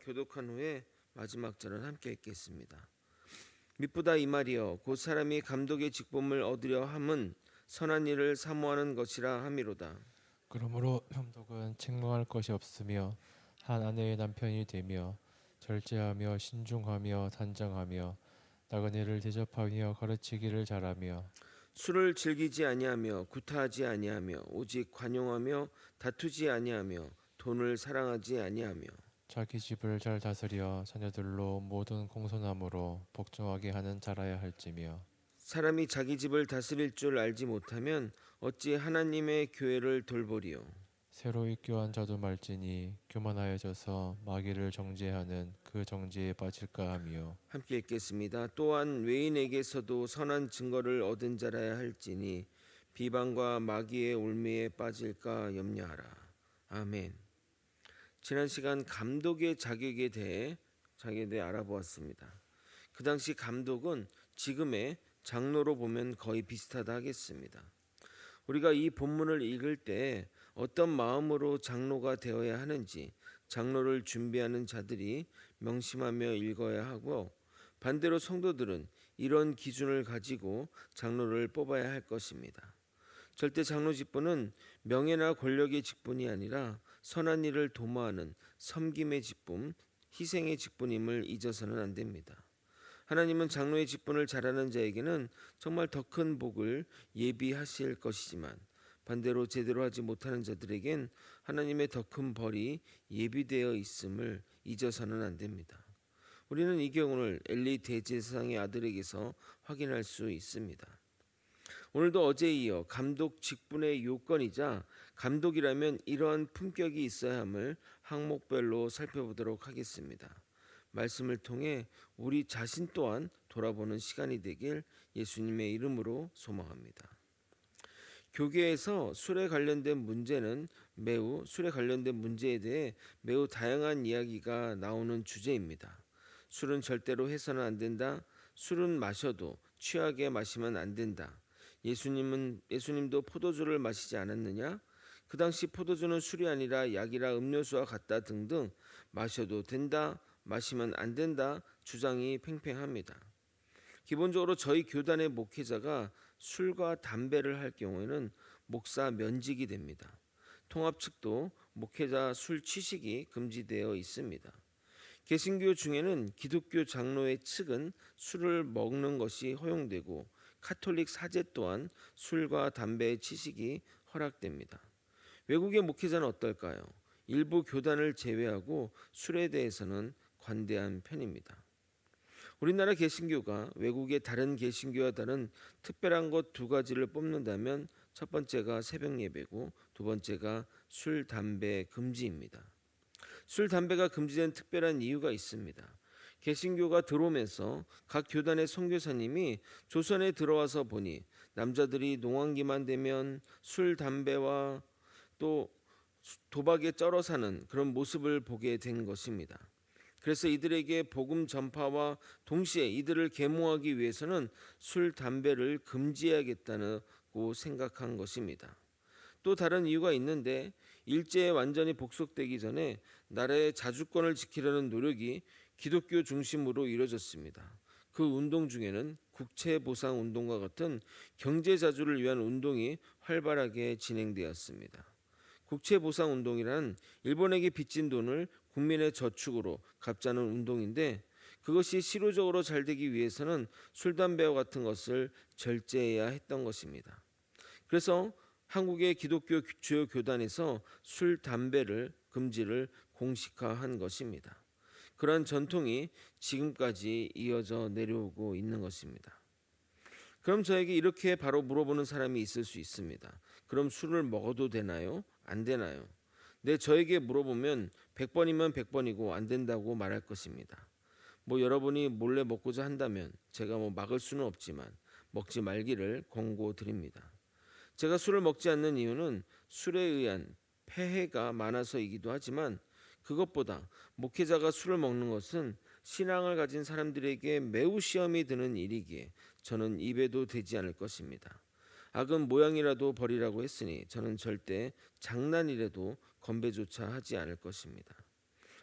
교독한 후에 마지막 절을 함께 읽겠습니다. 미쁘다 이 말이여 곧 사람이 감독의 직분을 얻으려 함은 선한 일을 사모하는 것이라 함이로다. 그러므로 감독은 책망할 것이 없으며 한 아내의 남편이 되며 절제하며 신중하며 단정하며 나그네를 대접하며 가르치기를 잘하며 술을 즐기지 아니하며 구타하지 아니하며 오직 관용하며 다투지 아니하며 돈을 사랑하지 아니하며 자기 집을 잘 다스려 자녀들로 모든 공손함으로 복종하게 하는 자라야 할지며 사람이 자기 집을 다스릴 줄 알지 못하면 어찌 하나님의 교회를 돌보리요. 새로 입교한 자도 말지니 교만하여져서 마귀를 정죄하는 그 정죄에 빠질까 하며 함께 읽겠습니다. 또한 외인에게서도 선한 증거를 얻은 자라야 할지니 비방과 마귀의 울미에 빠질까 염려하라. 아멘. 지난 시간 감독의 자격에 대해 알아보았습니다. 그 당시 감독은 지금의 장로로 보면 거의 비슷하다 하겠습니다. 우리가 이 본문을 읽을 때 어떤 마음으로 장로가 되어야 하는지 장로를 준비하는 자들이 명심하며 읽어야 하고, 반대로 성도들은 이런 기준을 가지고 장로를 뽑아야 할 것입니다. 절대 장로 직분은 명예나 권력의 직분이 아니라 선한 일을 도모하는 섬김의 직분, 희생의 직분임을 잊어서는 안 됩니다. 하나님은 장로의 직분을 잘하는 자에게는 정말 더 큰 복을 예비하실 것이지만 반대로 제대로 하지 못하는 자들에겐 하나님의 더 큰 벌이 예비되어 있음을 잊어서는 안 됩니다. 우리는 이 경우를 엘리 대제사장의 아들에게서 확인할 수 있습니다. 오늘도 어제에 이어 감독 직분의 요건이자 감독이라면 이러한 품격이 있어야 함을 항목별로 살펴보도록 하겠습니다. 말씀을 통해 우리 자신 또한 돌아보는 시간이 되길 예수님의 이름으로 소망합니다. 교계에서 술에 관련된 문제에 대해 매우 다양한 이야기가 나오는 주제입니다. 술은 절대로 해서는 안 된다. 술은 마셔도 취하게 마시면 안 된다. 예수님도 포도주를 마시지 않았느냐? 그 당시 포도주는 술이 아니라 약이라 음료수와 같다 등등 마셔도 된다, 마시면 안 된다 주장이 팽팽합니다. 기본적으로 저희 교단의 목회자가 술과 담배를 할 경우에는 목사 면직이 됩니다. 통합 측도 목회자 술 취식이 금지되어 있습니다. 개신교 중에는 기독교 장로회 측은 술을 먹는 것이 허용되고 카톨릭 사제 또한 술과 담배의 취식이 허락됩니다. 외국의 목회자는 어떨까요? 일부 교단을 제외하고 술에 대해서는 관대한 편입니다. 우리나라 개신교가 외국의 다른 개신교와 다른 특별한 것 두 가지를 뽑는다면 첫 번째가 새벽 예배고 두 번째가 술, 담배 금지입니다. 술, 담배가 금지된 특별한 이유가 있습니다. 개신교가 들어오면서 각 교단의 선교사님이 조선에 들어와서 보니 남자들이 농한기만 되면 술, 담배와 또 도박에 쩔어 사는 그런 모습을 보게 된 것입니다. 그래서 이들에게 복음 전파와 동시에 이들을 계몽하기 위해서는 술, 담배를 금지해야겠다고 생각한 것입니다. 또 다른 이유가 있는데 일제에 완전히 복속되기 전에 나라의 자주권을 지키려는 노력이 기독교 중심으로 이루어졌습니다. 그 운동 중에는 국채보상운동과 같은 경제자주를 위한 운동이 활발하게 진행되었습니다. 국채보상운동이란 일본에게 빚진 돈을 국민의 저축으로 갚자는 운동인데 그것이 실효적으로 잘 되기 위해서는 술, 담배와 같은 것을 절제해야 했던 것입니다. 그래서 한국의 기독교 주요 교단에서 술, 담배를 금지를 공식화한 것입니다. 그러한 전통이 지금까지 이어져 내려오고 있는 것입니다. 그럼 저에게 이렇게 바로 물어보는 사람이 있을 수 있습니다. 그럼 술을 먹어도 되나요? 안 되나요? 저에게 물어보면 100번이면 100번이고 안 된다고 말할 것입니다. 여러분이 몰래 먹고자 한다면 제가 막을 수는 없지만 먹지 말기를 권고드립니다. 제가 술을 먹지 않는 이유는 술에 의한 폐해가 많아서이기도 하지만 그것보다 목회자가 술을 먹는 것은 신앙을 가진 사람들에게 매우 시험이 드는 일이기에 저는 입에도 대지 않을 것입니다. 악은 모양이라도 버리라고 했으니 저는 절대 장난이라도 건배조차 하지 않을 것입니다.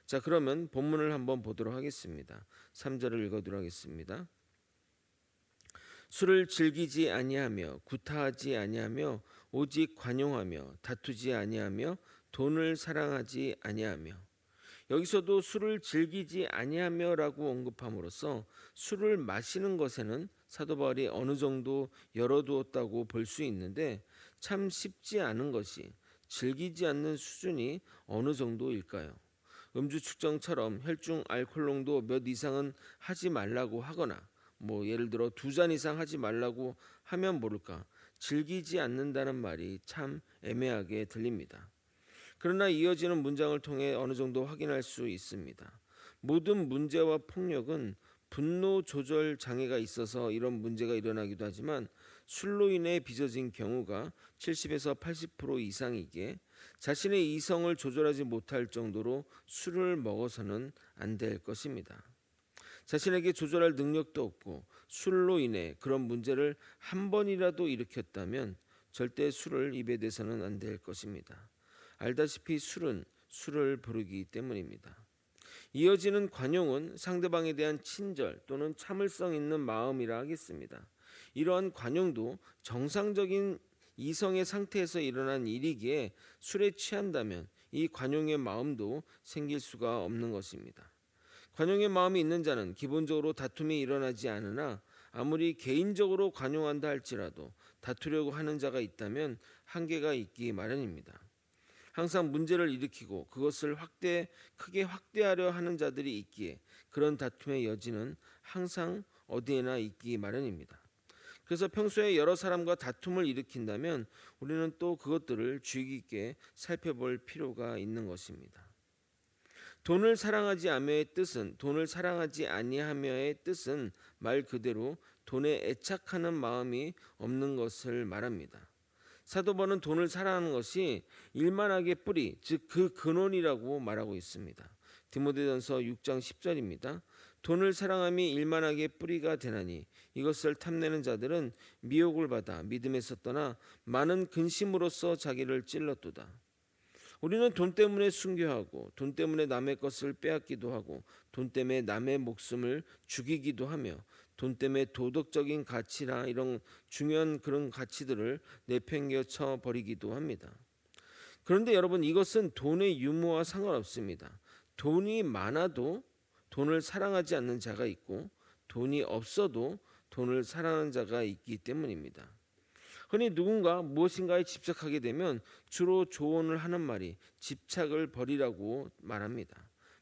자, 그러면 본문을 한번 보도록 하겠습니다. 3절을 읽어드리도록 하겠습니다. 술을 즐기지 아니하며 구타하지 아니하며 오직 관용하며 다투지 아니하며 돈을 사랑하지 아니하며. 여기서도 술을 즐기지 아니하며라고 언급함으로써 술을 마시는 것에는 사도 바울이 어느 정도 열어두었다고 볼 수 있는데 참 쉽지 않은 것이 즐기지 않는 수준이 어느 정도일까요? 음주 측정처럼 혈중 알코올 농도 몇 이상은 하지 말라고 하거나 예를 들어 2잔 이상 하지 말라고 하면 모를까 즐기지 않는다는 말이 참 애매하게 들립니다. 그러나 이어지는 문장을 통해 어느 정도 확인할 수 있습니다. 모든 문제와 폭력은 분노 조절 장애가 있어서 이런 문제가 일어나기도 하지만 술로 인해 빚어진 경우가 70에서 80% 이상이기에 자신의 이성을 조절하지 못할 정도로 술을 먹어서는 안 될 것입니다. 자신에게 조절할 능력도 없고 술로 인해 그런 문제를 한 번이라도 일으켰다면 절대 술을 입에 대서는 안 될 것입니다. 알다시피 술은 술을 부르기 때문입니다. 이어지는 관용은 상대방에 대한 친절 또는 참을성 있는 마음이라 하겠습니다. 이러한 관용도 정상적인 이성의 상태에서 일어난 일이기에 술에 취한다면 이 관용의 마음도 생길 수가 없는 것입니다. 관용의 마음이 있는 자는 기본적으로 다툼이 일어나지 않으나 아무리 개인적으로 관용한다 할지라도 다투려고 하는 자가 있다면 한계가 있기 마련입니다. 항상 문제를 일으키고 그것을 크게 확대하려 하는 자들이 있기에 그런 다툼의 여지는 항상 어디에나 있기 마련입니다. 그래서 평소에 여러 사람과 다툼을 일으킨다면 우리는 또 그것들을 주의 깊게 살펴볼 필요가 있는 것입니다. 돈을 사랑하지 아니하며의 뜻은 말 그대로 돈에 애착하는 마음이 없는 것을 말합니다. 사도 바울은 돈을 사랑하는 것이 일만하게 뿌리, 즉 그 근원이라고 말하고 있습니다. 디모데전서 6장 10절입니다. 돈을 사랑함이 일만하게 뿌리가 되나니 이것을 탐내는 자들은 미혹을 받아 믿음에서 떠나 많은 근심으로써 자기를 찔렀도다. 우리는 돈 때문에 순교하고 돈 때문에 남의 것을 빼앗기도 하고 돈 때문에 남의 목숨을 죽이기도 하며 돈 때문에 도덕적인 가치나 이런 중요한 그런 가치들을 내팽개쳐 버리기도 합니다. 그런데 여러분, 이것은 돈의 유무와 상관없습니다. 돈이 많아도 돈을 사랑하지 않는 자가 있고 돈이 없어도 돈을 사랑하는 자가 있기 때문입니다. 흔히 누군가 무엇인가에 집착하게 되면 주로 조언을 하는 말이 집착을 버리라고 말합니다.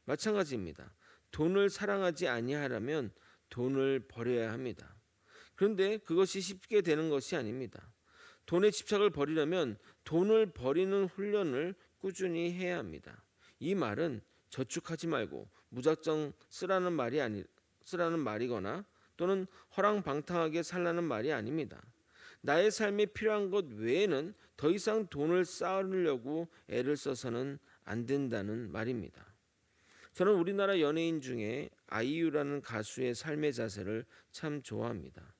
마찬가지입니다. 돈을 사랑하지 아니하려면 돈을 버려야 합니다. 그런데 그것이 쉽게 되는 것이 아닙니다. 돈에 집착을 버리려면 돈을 버리는 훈련을 꾸준히 해야 합니다. 이 말은 저축하지 말고 무작정 쓰라는 말이거나 또는 허랑방탕하게 살라는 말이 아닙니다. 나의 삶에 필요한 것 외에는 더 이상 돈을 쌓으려고 애를 써서는 안 된다는 말입니다. 저는 우리나라 연예인 중에 아이유라는 가수의 삶의 자세를 참 좋아합니다.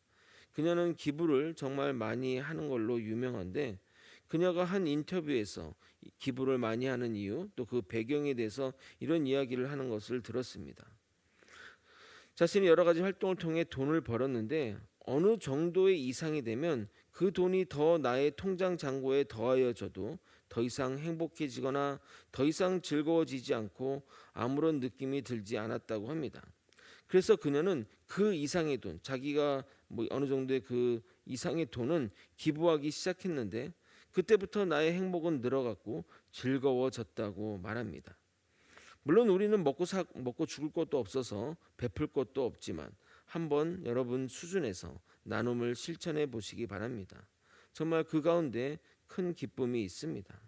그녀는 기부를 정말 많이 하는 걸로 유명한데 그녀가 한 인터뷰에서 기부를 많이 하는 이유 또 그 배경에 대해서 이런 이야기를 하는 것을 들었습니다. 자신이 여러 가지 활동을 통해 돈을 벌었는데 어느 정도의 이상이 되면 그 돈이 더 나의 통장 잔고에 더하여져도 더 이상 행복해지거나 더 이상 즐거워지지 않고 아무런 느낌이 들지 않았다고 합니다. 그래서 그녀는 그 이상의 돈, 자기가 어느 정도의 그 이상의 돈은 기부하기 시작했는데 그때부터 나의 행복은 늘어갔고 즐거워졌다고 말합니다. 물론 우리는 먹고 죽을 것도 없어서 베풀 것도 없지만 한번 여러분 수준에서 나눔을 실천해 보시기 바랍니다. 정말 그 가운데 큰 기쁨이 있습니다.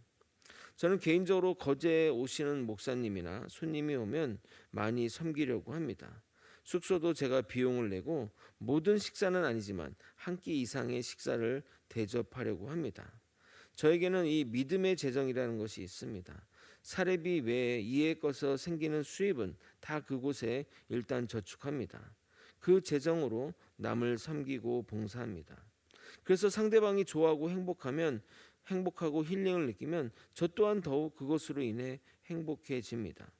저는 개인적으로 거제에 오시는 목사님이나 손님이 오면 많이 섬기려고 합니다. 숙소도 제가 비용을 내고 모든 식사는 아니지만 한 끼 이상의 식사를 대접하려고 합니다. 저에게는 이 믿음의 재정이라는 것이 있습니다. 사례비 외에 이에 꺼서 생기는 수입은 다 그곳에 일단 저축합니다. 그 재정으로 남을 섬기고 봉사합니다. 그래서 상대방이 좋아하고 행복하고 힐링을 느끼면 저 또한 더욱 그것으로 인해 행복해집니다.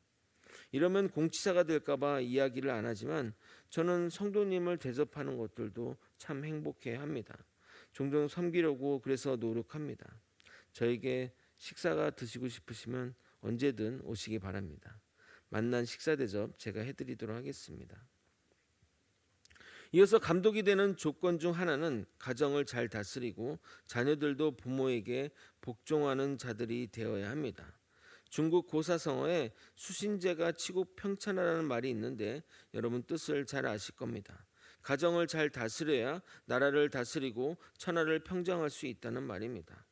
이러면 공치사가 될까봐 이야기를 안 하지만 저는 성도님을 대접하는 것들도 참 행복해합니다. 종종 섬기려고 그래서 노력합니다. 저에게 식사가 드시고 싶으시면 언제든 오시기 바랍니다. 만난 식사 대접 제가 해드리도록 하겠습니다. 이어서 감독이 되는 조건 중 하나는 가정을 잘 다스리고 자녀들도 부모에게 복종하는 자들이 되어야 합니다. 중국 고사성어에 수신제가 치국평천하라는 말이 있는데 여러분 뜻을 잘 아실 겁니다. 가정을 잘 다스려야 나라를 다스리고 천하를 평정할 수 있다는 말입니다.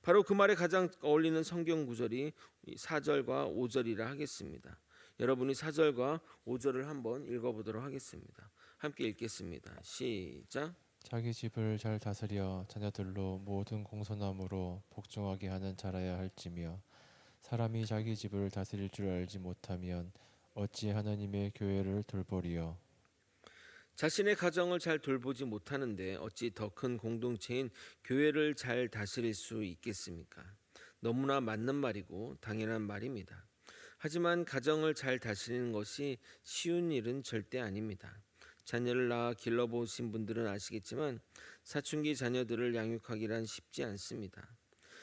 바로 그 말에 가장 어울리는 성경 구절이 4절과 5절이라 하겠습니다. 여러분이 4절과 5절을 한번 읽어보도록 하겠습니다. 함께 읽겠습니다. 시작. 자기 집을 잘 다스려 자녀들로 모든 공손함으로 복종하게 하는 자라야 할지며 사람이 자기 집을 다스릴 줄 알지 못하면 어찌 하나님의 교회를 돌보리요. 자신의 가정을 잘 돌보지 못하는데 어찌 더 큰 공동체인 교회를 잘 다스릴 수 있겠습니까? 너무나 맞는 말이고 당연한 말입니다. 하지만 가정을 잘 다스리는 것이 쉬운 일은 절대 아닙니다. 자녀를 낳아 길러보신 분들은 아시겠지만 사춘기 자녀들을 양육하기란 쉽지 않습니다.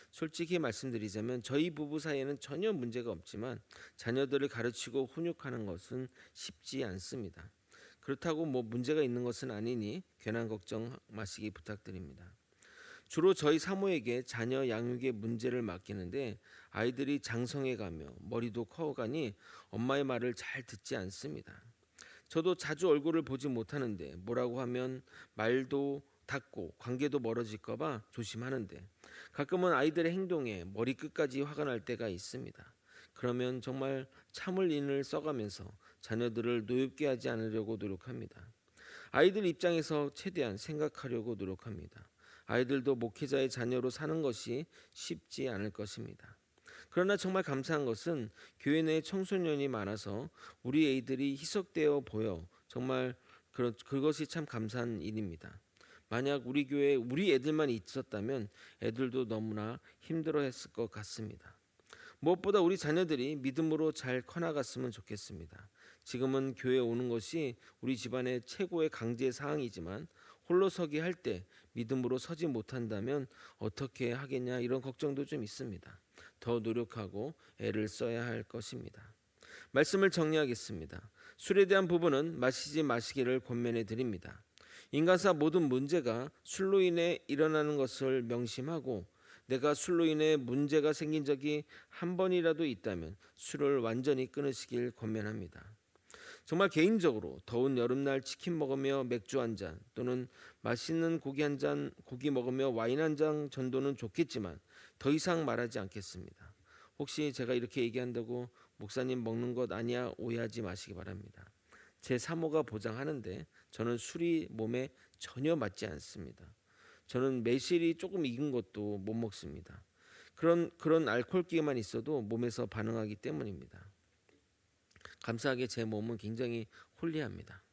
솔직히 말씀드리자면 저희 부부 사이에는 전혀 문제가 없지만 자녀들을 가르치고 훈육하는 것은 쉽지 않습니다. 그렇다고 문제가 있는 것은 아니니 괜한 걱정 마시기 부탁드립니다. 주로 저희 사모에게 자녀 양육의 문제를 맡기는데 아이들이 장성해가며 머리도 커가니 엄마의 말을 잘 듣지 않습니다. 저도 자주 얼굴을 보지 못하는데 뭐라고 하면 말도 닫고 관계도 멀어질까 봐 조심하는데 가끔은 아이들의 행동에 머리끝까지 화가 날 때가 있습니다. 그러면 정말 참을 인을 써가면서 자녀들을 노엽게 하지 않으려고 노력합니다. 아이들 입장에서 최대한 생각하려고 노력합니다. 아이들도 목회자의 자녀로 사는 것이 쉽지 않을 것입니다. 그러나 정말 감사한 것은 교회 내에 청소년이 많아서 우리 애들이 희석되어 보여 정말 그것이 참 감사한 일입니다. 만약 우리 교회에 우리 애들만 있었다면 애들도 너무나 힘들어했을 것 같습니다. 무엇보다 우리 자녀들이 믿음으로 잘 커나갔으면 좋겠습니다. 지금은 교회에 오는 것이 우리 집안의 최고의 강제 사항이지만 홀로 서기 할 때 믿음으로 서지 못한다면 어떻게 하겠냐 이런 걱정도 좀 있습니다. 더 노력하고 애를 써야 할 것입니다. 말씀을 정리하겠습니다. 술에 대한 부분은 마시지 마시기를 권면해 드립니다. 인간사 모든 문제가 술로 인해 일어나는 것을 명심하고 내가 술로 인해 문제가 생긴 적이 한 번이라도 있다면 술을 완전히 끊으시길 권면합니다. 정말 개인적으로 더운 여름날 치킨 먹으며 맥주 한 잔 또는 맛있는 고기 한 잔, 고기 먹으며 와인 한 잔 정도는 좋겠지만 더 이상 말하지 않겠습니다. 혹시 제가 이렇게 얘기한다고 목사님 먹는 것 아니야 오해하지 마시기 바랍니다. 제 사모가 보장하는데 저는 술이 몸에 전혀 맞지 않습니다. 저는 매실이 조금 익은 것도 못 먹습니다. 그런 알코올기만 있어도 몸에서 반응하기 때문입니다. 감사하게 제 몸은 굉장히 홀리합니다.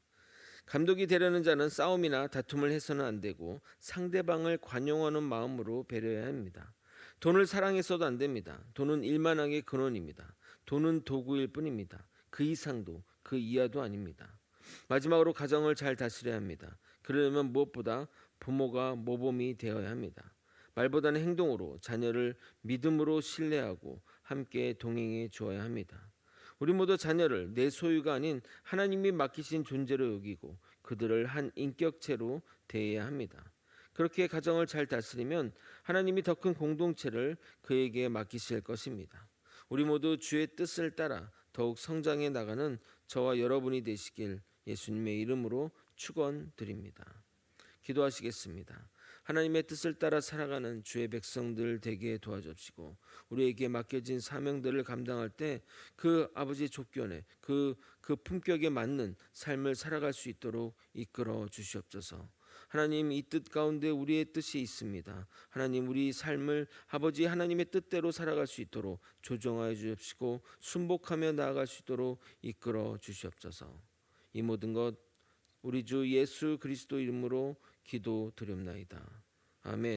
감독이 되려는 자는 싸움이나 다툼을 해서는 안 되고 상대방을 관용하는 마음으로 배려해야 합니다. 돈을 사랑해서도 안 됩니다. 돈은 일만하게 근원입니다. 돈은 도구일 뿐입니다. 그 이상도 그 이하도 아닙니다. 마지막으로 가정을 잘 다스려야 합니다. 그러려면 무엇보다 부모가 모범이 되어야 합니다. 말보다는 행동으로 자녀를 믿음으로 신뢰하고 함께 동행해 주어야 합니다. 우리 모두 자녀를 내 소유가 아닌 하나님이 맡기신 존재로 여기고 그들을 한 인격체로 대해야 합니다. 그렇게 가정을 잘 다스리면 하나님이 더 큰 공동체를 그에게 맡기실 것입니다. 우리 모두 주의 뜻을 따라 더욱 성장해 나가는 저와 여러분이 되시길 예수님의 이름으로 축원드립니다. 기도하시겠습니다. 하나님의 뜻을 따라 살아가는 주의 백성들 되게 도와주시고 우리에게 맡겨진 사명들을 감당할 때 그 아버지의 족견에 그 품격에 맞는 삶을 살아갈 수 있도록 이끌어 주시옵소서. 하나님 이 뜻 가운데 우리의 뜻이 있습니다. 하나님 우리 삶을 아버지 하나님의 뜻대로 살아갈 수 있도록 조정하여 주옵시고 순복하며 나아갈 수 있도록 이끌어 주시옵소서. 이 모든 것 우리 주 예수 그리스도 이름으로 기도드립나이다. 아멘.